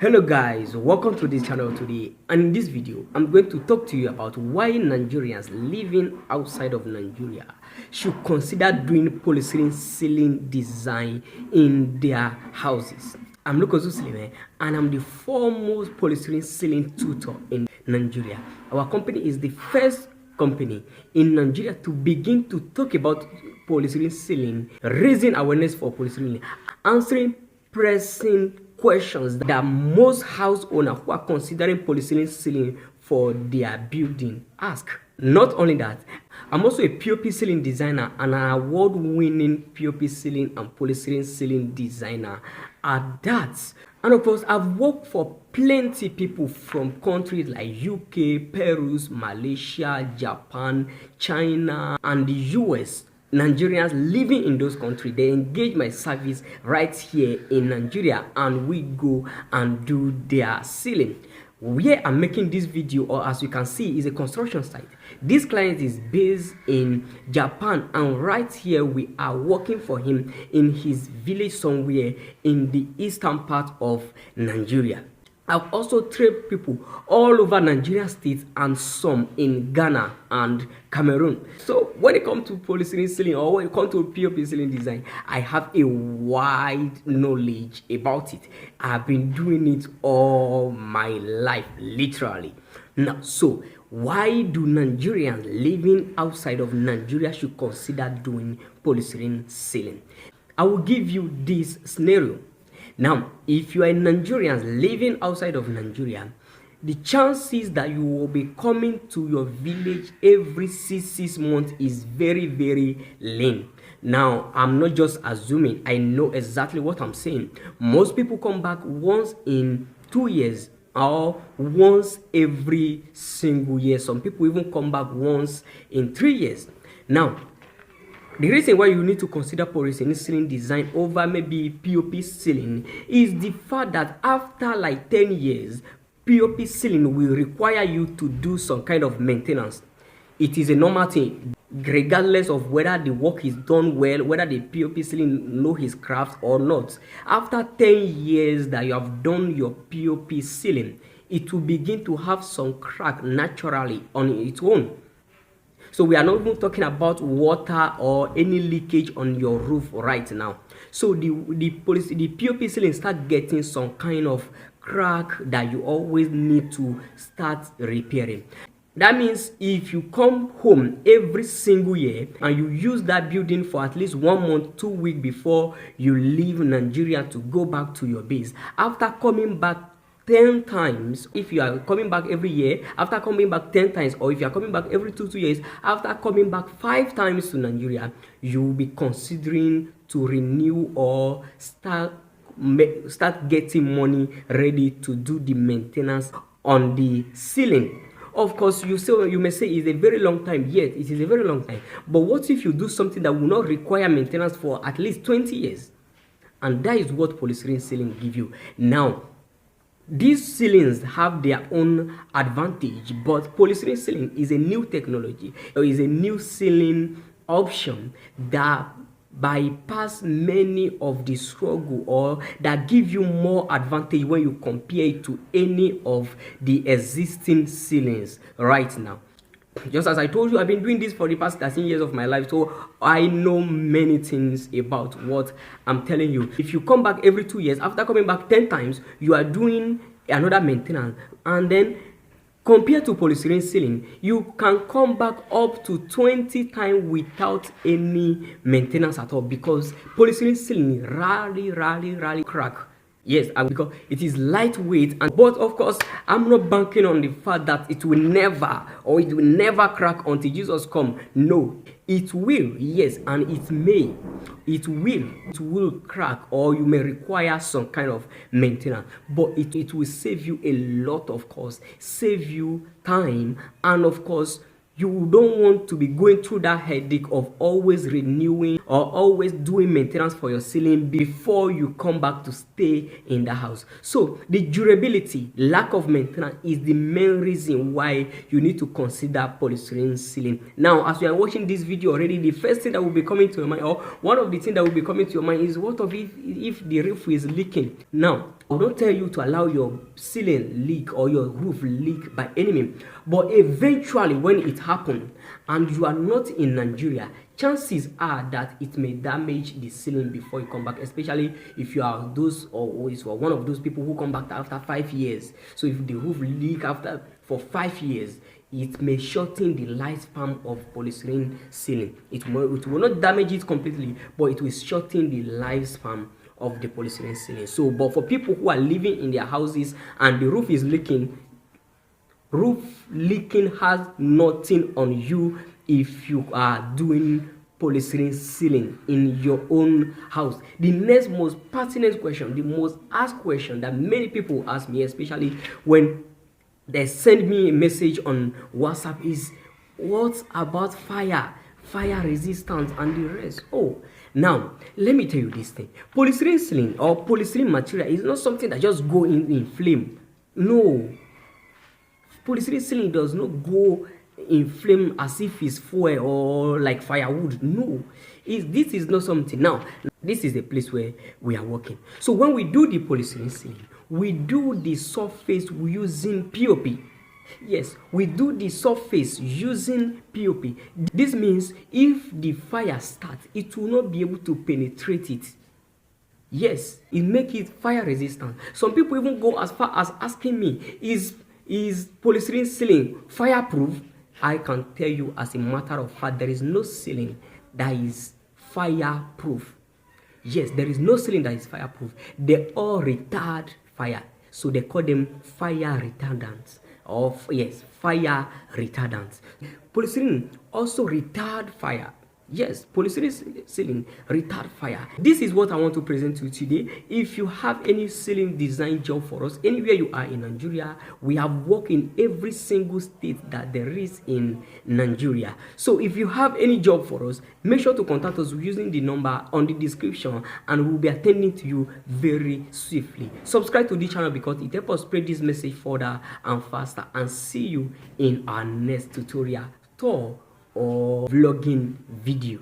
Hello guys, welcome to this channel today, and in this video I'm going to talk to you about why Nigerians living outside of Nigeria should consider doing polystyrene ceiling design in their houses. I'm Lokodos, and I'm the foremost polystyrene ceiling tutor in Nigeria. Our company is the first company in Nigeria to begin to talk about polystyrene ceiling, raising awareness for polystyrene, answering pressing questions that most house owners who are considering polystyrene ceiling for their building ask. Not only that, I'm also a POP ceiling designer and an award-winning POP ceiling and polystyrene ceiling designer at that. And of course, I've worked for plenty people from countries like UK, Peru, Malaysia, Japan, China, and the US. Nigerians living in those countries, they engage my service right here in Nigeria, and we go and do their ceiling. Where I'm making this video, or as you can see, is a construction site. This client is based in Japan, and right here we are working for him in his village somewhere in the eastern part of Nigeria. I've also trained people all over Nigeria states and some in Ghana and Cameroon. So when it comes to polystyrene ceiling, or when it comes to POP ceiling design, I have a wide knowledge about it. I've been doing it all my life, literally. Now, so why do Nigerians living outside of Nigeria should consider doing polystyrene ceiling? I will give you this scenario. Now, if you are Nigerians living outside of Nigeria, the chances that you will be coming to your village every six months is very, very lean. Now, I'm not just assuming, I know exactly what I'm saying. Most people come back once in 2 years or once every single year. Some people even come back once in 3 years. Now, the reason why you need to consider polystyrene ceiling design over maybe POP ceiling is the fact that after like 10 years, POP ceiling will require you to do some kind of maintenance. It is a normal thing, regardless of whether the work is done well, whether the POP ceiling know his craft or not. After 10 years that you have done your POP ceiling, it will begin to have some crack naturally on its own. So we are not even talking about water or any leakage on your roof right now. So the POP ceiling start getting some kind of crack that you always need to start repairing. That means if you come home every single year and you use that building for at least 1 month, 2 weeks before you leave Nigeria to go back to your base, after coming back 10 times, if you are coming back every year, after coming back 10 times, or if you are coming back every 2 years, after coming back 5 times to Nigeria, you will be considering to renew or start getting money ready to do the maintenance on the ceiling. Of course, you may say it's a very long time. Yes, it is a very long time. But what if you do something that will not require maintenance for at least 20 years? And that is what polystyrene ceiling give you. Now, these ceilings have their own advantage, but polystyrene ceiling is a new technology, or is a new ceiling option that bypass many of the struggle, or that give you more advantage when you compare it to any of the existing ceilings right now. Just as I told you, I've been doing this for the past 13 years of my life, so I know many things about what I'm telling you. If you come back every 2 years, after coming back 10 times, you are doing another maintenance, and then compared to polystyrene ceiling, you can come back up to 20 times without any maintenance at all, because polystyrene ceiling rarely crack. Yes, because it is lightweight, but of course, I'm not banking on the fact that it will never crack until Jesus come. No, it will, yes, and it will crack, or you may require some kind of maintenance, but it will save you a lot of cost, save you time, and of course, you don't want to be going through that headache of always renewing or always doing maintenance for your ceiling before you come back to stay in the house. So the durability, lack of maintenance is the main reason why you need to consider polystyrene ceiling. Now, as you are watching this video already, the first thing that will be coming to your mind, or one of the things that will be coming to your mind, is what of if the roof is leaking? Now, I will not tell you to allow your ceiling leak or your roof leak by any means, but eventually when it happens and you are not in Nigeria, chances are that it may damage the ceiling before you come back, especially if you are those or is one of those people who come back after 5 years. So if the roof leak for 5 years, it may shorten the lifespan of polystyrene ceiling. It will not damage it completely, but it will shorten the lifespan of the polystyrene ceiling. So, but for people who are living in their houses and the roof is leaking, roof leaking has nothing on you if you are doing polystyrene ceiling in your own house. The next most pertinent question, the most asked question that many people ask me, especially when they send me a message on WhatsApp, is what about fire resistance and the rest? Oh, now let me tell you this thing. Polystyrene ceiling or polystyrene material is not something that just go in flame. No, polystyrene ceiling does not go in flame as if it's fuel or like firewood. No, this is not something. Now this is the place where we are working. So when we do the polystyrene ceiling, we do the surface using POP. Yes, we do the surface using POP. This means if the fire starts, it will not be able to penetrate it. Yes, it makes it fire resistant. Some people even go as far as asking me, is polystyrene ceiling fireproof? I can tell you as a matter of fact, there is no ceiling that is fireproof. Yes, there is no ceiling that is fireproof. They all retard fire. So they call them fire retardants. Yes, fire retardants. Polystyrene also retard fire. Yes, polystyrene ceiling retard fire. This is what I want to present to you today. If you have any ceiling design job for us, anywhere you are in Nigeria, we have worked in every single state that there is in Nigeria. So if you have any job for us, make sure to contact us using the number on the description and we'll be attending to you very swiftly. Subscribe to this channel because it helps us spread this message further and faster, and see you in our next tutorial tour or vlogging videos.